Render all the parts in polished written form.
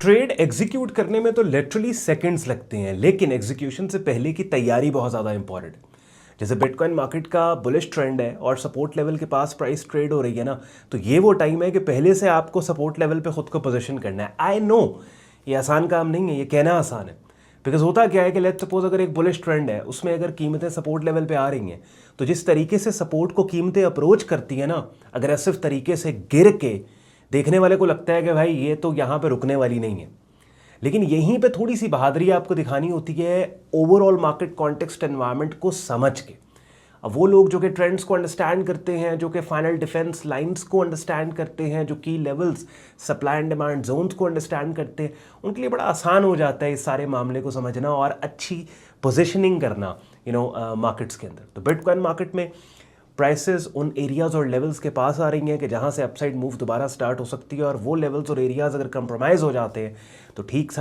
Trade execute करने में तो लिटरली सेकंड्स लगते हैं, लेकिन एग्जीक्यूशन से पहले की तैयारी बहुत ज़्यादा इंपॉर्टेंट है। जैसे बिटकॉइन मार्केट का बुलिश ट्रेंड है और सपोर्ट लेवल के पास प्राइस ट्रेड हो रही है ना, तो ये वो टाइम है कि पहले से आपको सपोर्ट लेवल पे खुद को पोजीशन करना है। आई नो ये आसान काम नहीं है, ये कहना आसान है, बिकॉज होता क्या है कि लेट्स सपोज अगर एक बुलिश ट्रेंड है उसमें अगर कीमतें सपोर्ट लेवल पे आ रही हैं, तो जिस तरीके से सपोर्ट को कीमतें अप्रोच करती है ना, अग्रेसिव तरीके से गिर के, देखने वाले को लगता है कि भाई ये तो यहाँ पे रुकने वाली नहीं है। लेकिन यहीं पे थोड़ी सी बहादुरी आपको दिखानी होती है ओवरऑल मार्केट कॉन्टेक्स्ट एनवायरनमेंट को समझ के। अब वो लोग जो कि ट्रेंड्स को अंडरस्टैंड करते हैं, जो कि फाइनल डिफेंस लाइंस को अंडरस्टैंड करते हैं, जो की levels supply and demand zones को अंडरस्टैंड करते हैं, उनके लिए बड़ा आसान हो जाता है इस सारे मामले को समझना और अच्छी पोजिशनिंग करना मार्केट्स के अंदर। तो बिटकॉइन मार्केट में प्राइसेस उन एरियाज़ और लेवल्स के पास आ रही हैं कि जहां से अपसाइड मूव दोबारा स्टार्ट हो सकती है, और वो लेवल्स और एरियाज़ अगर कंप्रोमाइज़ हो जाते हैं तो ठीक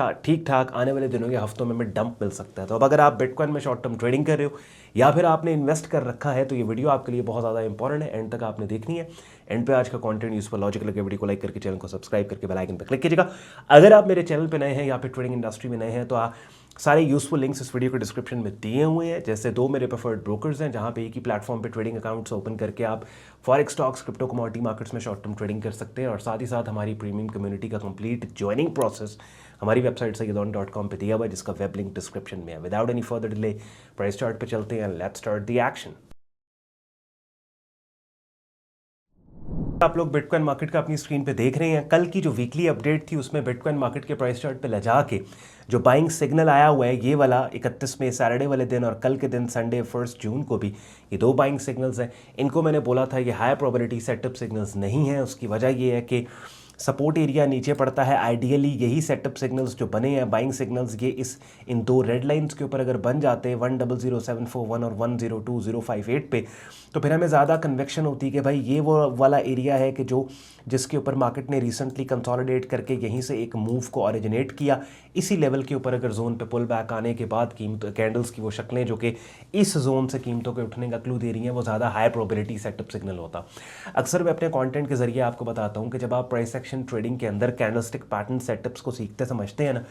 ठाक आने वाले दिनों या हफ्तों में डंप मिल सकता है। तो अब अगर आप बिटकॉइन में शॉर्ट टर्म ट्रेडिंग कर रहे हो या फिर आपने इन्वेस्ट कर रखा है, तो ये वीडियो आपके लिए बहुत ज़्यादा इंपॉर्टेंट है, एंड तक आपने देखनी है। एंड पे आज का कंटेंट यूजफुल लॉजिकल लगे, वीडियो को लाइक करके चैनल को सब्सक्राइब करके बेल आइकन पर क्लिक कीजिएगा। अगर आप मेरे चैनल पर नए हैं या फिर ट्रेडिंग इंडस्ट्री में नए हैं, तो आप सारे यूजफुल लिंक्स इस वीडियो के डिस्क्रिप्शन में दिए हुए हैं। जैसे 2 मेरे प्रेफर्ड ब्रोकर्स हैं जहां पे एक ही प्लेटफॉर्म पे ट्रेडिंग अकाउंट्स ओपन करके आप forex, stocks, crypto, commodity markets में शॉर्ट टर्म ट्रेडिंग कर सकते हैं, और साथ ही साथ हमारी प्रीमियम कम्युनिटी का कंप्लीट ज्वाइनिंग प्रोसेस हमारी वेबसाइट sayyadon.com पे दिया हुआ है, जिसका वेब लिंक डिस्क्रिप्शन में है। Without any further delay price chart पे चलते हैं, लेट्स स्टार्ट द एक्शन। आप लोग बिटकॉइन मार्केट का अपनी स्क्रीन पे देख रहे हैं। कल की जो वीकली अपडेट थी उसमें बिटकॉइन मार्केट के प्राइस चार्ट पे लगा के जो बाइंग सिग्नल आया हुआ है, ये वाला 31 में सैटरडे वाले दिन और कल के दिन संडे 1 जून को भी, ये 2 बाइंग सिग्नल्स हैं। इनको मैंने बोला था ये हाई प्रोबेबिलिटी सेटअप सिग्नल्स नहीं है। उसकी वजह ये है कि सपोर्ट एरिया नीचे पड़ता है। आइडियली यही सेटअप सिग्नल्स जो बने हैं, बाइंग सिग्नल्स, ये इन 2 रेड लाइंस के ऊपर अगर बन जाते हैं 1000741 और 102058 पे, तो फिर हमें ज़्यादा कन्वेक्शन होती है कि भाई ये वो वाला एरिया है कि जिसके ऊपर मार्केट ने रिसेंटली कंसोलिडेट करके यहीं से एक मूव को ओरिजिनेट किया। इसी लेवल के ऊपर अगर जोन पे पुल बैक आने के बाद कीमत कैंडल्स की वो शक्लें जो कि इस जोन से कीमतों के उठने का क्लू दे रही हैं, वो ज़्यादा हाई प्रोबेबिलिटी सेटअप सिग्नल होता। अक्सर मैं अपने कंटेंट के जरिए आपको बताता हूँ कि जब आप प्राइस एक्शन ट्रेडिंग के अंदर कैंडलस्टिक पैटर्न सेटअप्स को सीखते समझते हैं ना,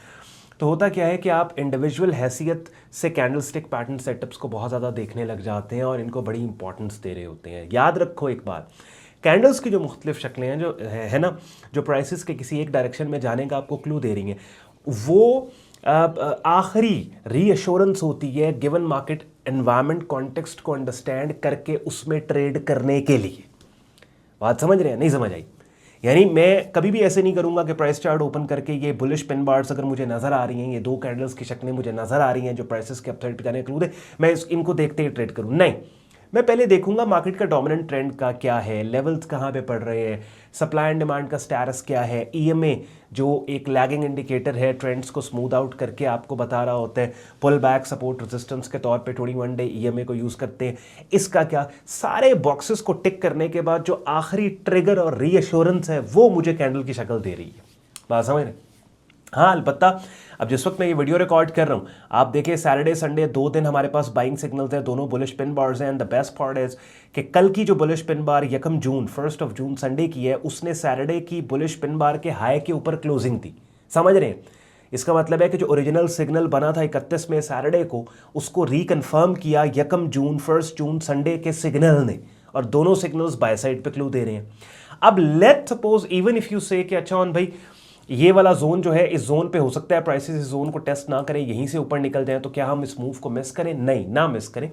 तो होता क्या है कि आप इंडिविजुअल हैसियत से कैंडलस्टिक पैटर्न सेटअप्स को बहुत ज़्यादा देखने लग जाते हैं और इनको बड़ी इंपॉर्टेंस दे रहे होते हैं। याद रखो एक बात, कैंडल्स की जो मुख्तलिफ शक्लें हैं जो है ना, जो प्राइसेस के किसी एक डायरेक्शन में जाने का आपको क्लू दे रही हैं, वो आखिरी रीअश्योरेंस होती है गिवन मार्केट एनवायरनमेंट कॉन्टेक्स्ट को अंडरस्टैंड करके उसमें ट्रेड करने के लिए। बात समझ रहे हैं? नहीं समझ आई? यानी मैं कभी भी ऐसे नहीं करूंगा कि प्राइस चार्ट ओपन करके ये बुलिश पिन बार्स अगर मुझे नजर आ रही हैं, ये 2 कैंडल्स की शक्लें मुझे नजर आ रही हैं जो प्राइसेस के अपसाइड पे जाने के क्लू दे, मैं इनको देखते ही ट्रेड करूं। नहीं, मैं पहले देखूंगा मार्केट का डोमिनेंट ट्रेंड का क्या है, लेवल्स कहाँ पे पड़ रहे हैं, सप्लाई एंड डिमांड का स्टेटस क्या है, ईएमए जो एक लैगिंग इंडिकेटर है, ट्रेंड्स को स्मूथ आउट करके आपको बता रहा होता है, पुल बैक सपोर्ट रेजिस्टेंस के तौर पे 21 डे ईएमए को यूज़ करते हैं, इसका क्या। सारे बॉक्सेस को टिक करने के बाद जो आखिरी ट्रिगर और रीअश्योरेंस है वो मुझे कैंडल की शक्ल दे रही है। बात समझ रहे? हाँ, अलबत्ता अब जिस वक्त मैं ये वीडियो रिकॉर्ड कर रहा हूँ, आप देखिए सैटरडे संडे 2 दिन हमारे पास बाइंग सिग्नल्स हैं, दोनों बुलिश पिन बार्स हैं। And the best part is कि कल की जो बुलिश पिन बार 1 जून 1 जून संडे की है, उसने सैटरडे की बुलिश पिन बार के हाई के ऊपर क्लोजिंग थी। समझ रहे हैं? इसका मतलब है कि जो ओरिजिनल सिग्नल बना था 31 में सैटरडे को, उसको रिकन्फर्म किया 1 जून 1 जून संडे के सिग्नल ने, और दोनों सिग्नल्स बाय साइड पे क्लू दे रहे हैं। अब let suppose even if you से कि अच्छा भाई ये वाला जोन जो है, इस जोन पे हो सकता है प्राइसेस इस जोन को टेस्ट ना करें, यहीं से ऊपर निकल जाएं, तो क्या हम इस मूव को मिस करें? नहीं, ना मिस करें।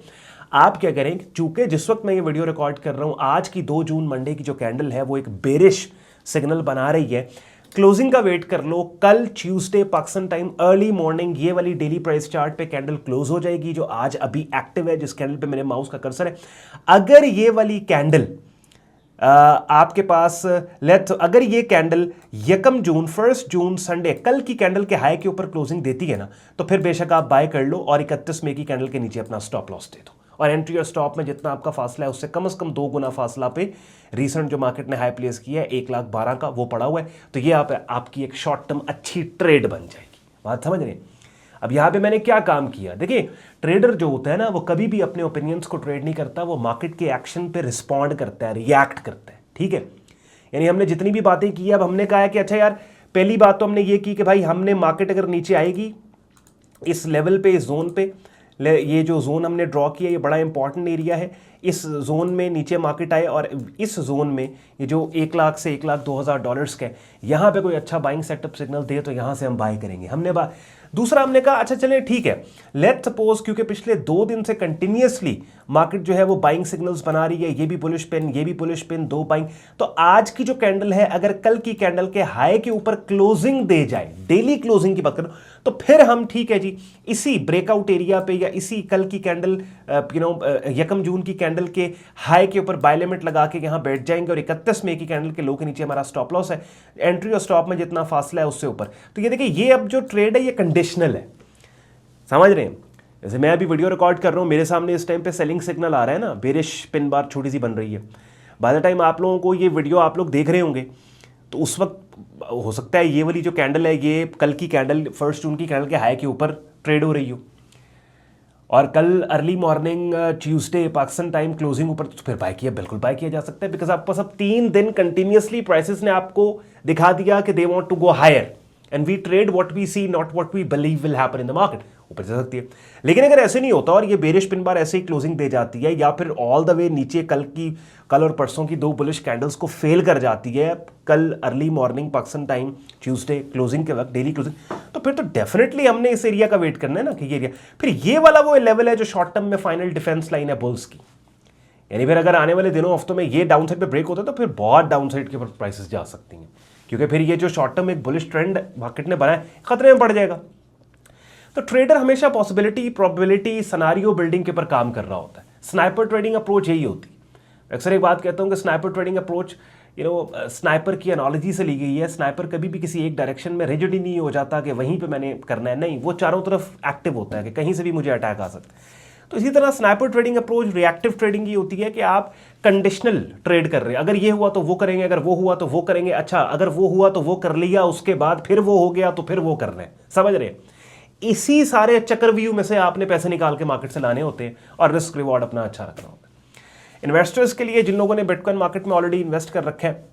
आप क्या करें, चूंकि जिस वक्त मैं ये वीडियो रिकॉर्ड कर रहा हूं, आज की 2 जून मंडे की जो कैंडल है वो एक बेरिश सिग्नल बना रही है। क्लोजिंग का वेट कर लो। कल Tuesday Pakistan time early morning ये वाली डेली प्राइस चार्ट पे कैंडल क्लोज हो जाएगी, जो आज अभी एक्टिव है, जिस कैंडल पे मेरे माउस का कर्सर है। अगर ये वाली कैंडल आपके पास अगर ये कैंडल 1 जून 1 जून संडे कल की कैंडल के हाई के ऊपर क्लोजिंग देती है ना, तो फिर बेशक आप बाय कर लो और 31 मई की कैंडल के नीचे अपना स्टॉप लॉस दे दो, और एंट्री और स्टॉप में जितना आपका फासला है उससे कम से कम 2 गुना फासला पे रिसेंट जो मार्केट ने हाई प्लेस किया है 1,12,000 का, वो पड़ा हुआ है। तो ये आपकी एक शॉर्ट टर्म अच्छी ट्रेड बन जाएगी। बात समझ रहे हैं? अब यहाँ पे मैंने क्या काम किया, देखिए ट्रेडर जो होता है ना, वो कभी भी अपने ओपिनियंस को ट्रेड नहीं करता, वो मार्केट के एक्शन पे रिस्पॉन्ड करता है, रिएक्ट करता है। ठीक है, यानी हमने जितनी भी बातें की, अब हमने कहा है कि अच्छा यार पहली बात तो हमने ये की कि भाई हमने मार्केट अगर नीचे आएगी इस लेवल पे, इस जोन पे, ये जो जोन हमने ड्रॉ किया ये बड़ा इंपॉर्टेंट एरिया है, इस जोन में नीचे मार्केट आए और इस जोन में ये जो 1 लाख से 1,02,000 डॉलर्स का है, यहाँ पे कोई अच्छा बाइंग सेटअप सिग्नल दे तो यहाँ से हम बाय करेंगे। दूसरा हमने कहा अच्छा चले ठीक है, लेट्स सपोज क्योंकि पिछले 2 दिन से कंटिन्यूअसली मार्केट जो है वो बाइंग सिग्नल्स बना रही है, ये भी बुलिश पिन, ये भी बुलिश पिन, 2 बाइंग, तो आज की जो कैंडल है अगर कल की कैंडल के हाई के ऊपर क्लोजिंग दे जाए, डेली क्लोजिंग की बात करो, तो फिर हम ठीक है जी इसी ब्रेकआउट एरिया पे या इसी कल की कैंडल 1 जून की कैंडल के हाई के ऊपर बाय लिमिट लगा के यहां बैठ जाएंगे और 31 मई की कैंडल के लो के नीचे हमारा स्टॉप लॉस है, एंट्री और स्टॉप में जितना फासला है उससे ऊपर। तो ये देखिए ये अब जो ट्रेड है ये कंडीशनल है, समझ रहे हैं। जैसे मैं अभी वीडियो रिकॉर्ड कर रहा हूं, मेरे सामने इस टाइम पे सेलिंग सिग्नल आ रहा है ना, बेरिश पिन बार छोटी सी बन रही है। बाय द टाइम आप लोगों को ये वीडियो आप लोग देख रहे होंगे तो उस वक्त हो सकता है ये वाली जो कैंडल है ये कल की कैंडल 1 जून की कैंडल के हाई के ऊपर ट्रेड हो रही हो और कल early morning Tuesday Pakistan time closing ऊपर, तो फिर बाय किया, बिल्कुल बाय किया जा सकता है, बिकॉज आपके पास अब 3 दिन कंटिन्यूअसली प्राइसेस ने आपको दिखा दिया कि they want to go higher and we trade what we see not what we believe will happen in the market, ऊपर जा सकती है। लेकिन अगर ऐसे नहीं होता और ये बेरिश पिन बार ऐसे ही क्लोजिंग दे जाती है या फिर ऑल द वे नीचे कल और परसों की 2 बुलिश कैंडल्स को फेल कर जाती है कल early morning Pakistan time Tuesday closing के वक्त, डेली क्लोजिंग, तो फिर तो डेफिनेटली हमने इस एरिया का वेट करना है ना कि ये एरिया, फिर ये वाला वो लेवल है जो शॉर्ट टर्म में फाइनल डिफेंस लाइन है बुल्स की। यानी फिर अगर आने वाले दिनों हफ्तों में ये डाउन साइड पे ब्रेक होता है तो फिर बहुत डाउन साइड के ऊपर प्राइसेस जा सकती हैं, क्योंकि फिर ये जो शॉर्ट टर्म एक बुलिश ट्रेंड मार्केट ने बनाया खतरे में पड़ जाएगा। तो ट्रेडर हमेशा पॉसिबिलिटी, प्रोबेबिलिटी, सिनेरियो बिल्डिंग के ऊपर काम कर रहा होता है। स्नाइपर ट्रेडिंग अप्रोच यही होती है। अक्सर एक बात कहता हूं कि स्नाइपर ट्रेडिंग अप्रोच स्नाइपर की एनालॉजी से ली गई है। स्नाइपर कभी भी किसी एक डायरेक्शन में रिजिड ही नहीं हो जाता कि वहीं पे मैंने करना है, नहीं, वो चारों तरफ एक्टिव होता है कि कहीं से भी मुझे अटैक आ सकता है। तो इसी तरह sniper trading approach, reactive trading ये होती है कि आप कंडीशनल ट्रेड कर रहे हैं, अगर ये हुआ तो वो करेंगे, अगर वो हुआ तो वो करेंगे, अच्छा अगर वो हुआ तो वो कर लिया, उसके बाद फिर वो हो गया तो फिर वो कर रहे हैं, समझ रहे हैं। इसी सारे चक्रव्यूह में से आपने पैसे निकाल के मार्केट से लाने होते हैं और रिस्क रिवॉर्ड अपना अच्छा रखना होता है। इन्वेस्टर्स के लिए, जिन लोगों ने बिटकॉइन मार्केट में ऑलरेडी इन्वेस्ट कर रखा है,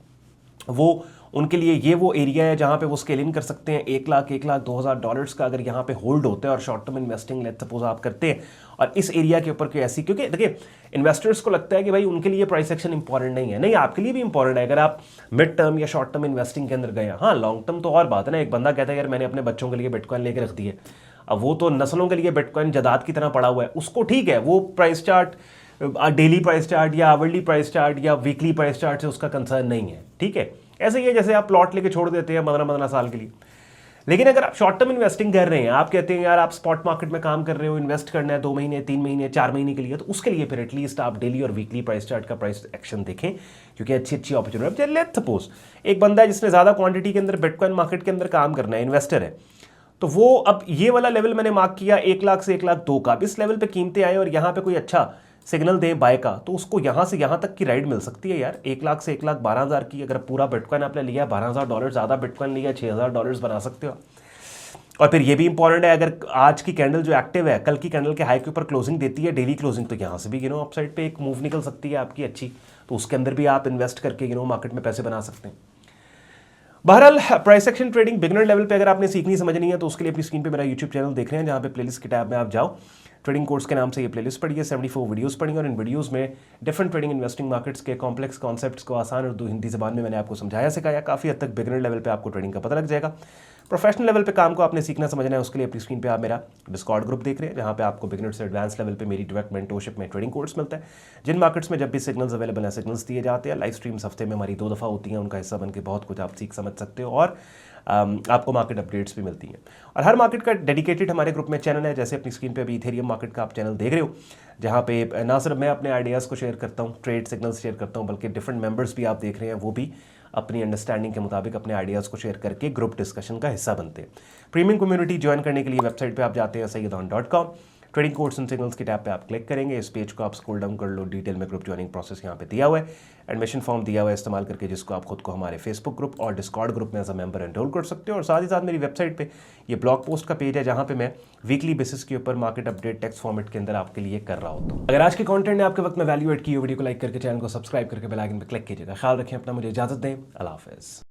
वो उनके लिए ये वो एरिया है जहां पे वो स्केल इन कर सकते हैं। 1,02,000 डॉलर्स का अगर यहाँ पे होल्ड होता है और short term investing let's suppose आप करते हैं और इस एरिया के ऊपर कोई ऐसी, क्योंकि देखिए इन्वेस्टर्स को लगता है कि भाई उनके लिए प्राइस एक्शन इंपॉर्टेंट नहीं है, नहीं आपके लिए भी इंपॉर्टेंट है। अगर आप मिड टर्म या शॉर्ट टर्म इन्वेस्टिंग के अंदर गए, हाँ लॉन्ग टर्म तो और बात है ना। एक बंदा कहता है यार मैंने अपने बच्चों के लिए बिटकॉइन लेके रख दिए, अब वो तो नस्लों के लिए बिटकॉइन जदाद की तरह पड़ा हुआ है, उसको ठीक है, वो price chart, daily price chart या आवरली प्राइस चार्ट या वीकली प्राइस चार्ट से उसका कंसर्न नहीं है, ठीक है। ऐसे ही है जैसे आप प्लॉट लेके छोड़ देते हैं 15-15 साल के लिए। लेकिन अगर आप शॉर्ट टर्म इन्वेस्टिंग कर रहे हैं, आप कहते हैं यार आप स्पॉट मार्केट में काम कर रहे हो, इन्वेस्ट करना है 2 महीने, 3 महीने, 4 महीने के लिए, तो उसके लिए फिर एटलीस्ट आप डेली और वीकली प्राइस चार्ट का प्राइस एक्शन देखें, क्योंकि अच्छी अच्छी अपॉर्चुनिटी है। लेट्स सपोज एक बंदा है जिसने ज़्यादा क्वांटिटी के अंदर बिटकॉइन मार्केट के अंदर काम करना है, इन्वेस्टर है, तो वो अब ये वाला लेवल मैंने मार्क किया 1 लाख से 1,02,000 का, अब इस लेवल पे कीमतें आए और यहाँ पे कोई अच्छा सिग्नल दें बाय का, तो उसको यहाँ से यहाँ तक की राइड मिल सकती है यार। 1 लाख से 1,12,000 की अगर पूरा बिटकॉइन आपने लिया, $12,000 ज़्यादा बिटकॉइन लिया, $6,000 बना सकते हो। और फिर ये भी इंपॉर्टेंट है, अगर आज की कैंडल जो एक्टिव है कल की कैंडल के हाई के ऊपर क्लोजिंग देती है, डेली क्लोजिंग, तो यहाँ से भी अपसाइड पे एक मूव निकल सकती है आपकी अच्छी, तो उसके अंदर भी आप इन्वेस्ट करके मार्केट में पैसे बना सकते हैं। बहरहाल price action trading beginner level पे अगर आपने सीखनी समझनी है तो उसके लिए अपनी स्क्रीन पे मेरा यूट्यूब चैनल देख रहे हैं, जहाँ पे प्लेलिस्ट की टैब में आप जाओ, ट्रेडिंग कोर्स के नाम से ये प्लेलिस्ट पढ़िए, 74 वीडियोस पढ़िए और इन वीडियोस में डिफरेंट ट्रेडिंग इन्वेस्टिंग मार्केट्स के कॉम्प्लेक्स कॉन्सेप्ट्स को आसान और हिंदी ज़बान में मैंने आपको समझाया सिखाया। काफ़ी हद तक बिगिनर लेवल पे आपको ट्रेडिंग का पता लग जाएगा। प्रोफेशनल लेवल पे काम को आपने सीखना समझना है, उसके लिए अपनी स्क्रीन पे आप मेरा डिस्कॉर्ड ग्रुप देख रहे हैं, जहाँ पे आपको बिगिनर से एडवांस लेवल पे मेरी डायरेक्ट मेंटरशिप में ट्रेडिंग कोर्स मिलता है, जिन मार्केट्स में जब भी सिग्नल्स अवेलेबल हैं सिग्नल्स दिए जाते हैं। लाइव स्ट्रीम्स हफ्ते में हमारी 2 दफ़ा होती हैं, उनका हिस्सा बन के बहुत कुछ आप सीख समझ सकते हो और आपको मार्केट अपडेट्स भी मिलती हैं। और हर मार्केट का डेडिकेटेड हमारे ग्रुप में चैनल है, जैसे अपनी स्क्रीन पे अभी इथेरियम मार्केट का आप चैनल देख रहे हो, जहाँ पे ना सिर्फ मैं अपने आइडियाज़ को शेयर करता हूँ, ट्रेड सिग्नल्स शेयर करता हूँ, बल्कि डिफरेंट मेंबर्स भी आप देख रहे हैं, वो भी अपनी अंडरस्टैंडिंग के मुताबिक अपने आइडियाज़ को शेयर करके ग्रुप डिस्कशन का हिस्सा बनते हैं। प्रीमियम कम्युनिटी ज्वाइन करने के लिए वेबसाइट पे आप जाते हैं sayyidhan.com, trading course and signals की टैब पे आप क्लिक करेंगे, इस पेज को आप स्क्रॉल डाउन कर लो, डिटेल में ग्रुप ज्वाइनिंग प्रोसेस यहाँ पे दिया हुआ है, एडमिशन फॉर्म दिया हुआ है इस्तेमाल करके, जिसको आप खुद को हमारे फेसबुक ग्रुप और डिस्कॉर्ड ग्रुप में एज अ मेंबर एनरोल कर सकते हो। और साथ ही साथ मेरी वेबसाइट पे ये ब्लॉग पोस्ट का पेज है, जहाँ पे मैं वीकली बेसिस के ऊपर मार्केट अपडेट टेक्स्ट फॉर्मेट के अंदर आपके लिए कर रहा होता हूँ। अगर आज के कंटेंट ने आपके वक्त में वैल्यू एड की, वीडियो को लाइक करके चैनल को सब्सक्राइब करके बेल आइकन पर क्लिक कीजिएगा। ख्याल रखें अपना, मुझे इजाजत दें, अल्लाह हाफिज़।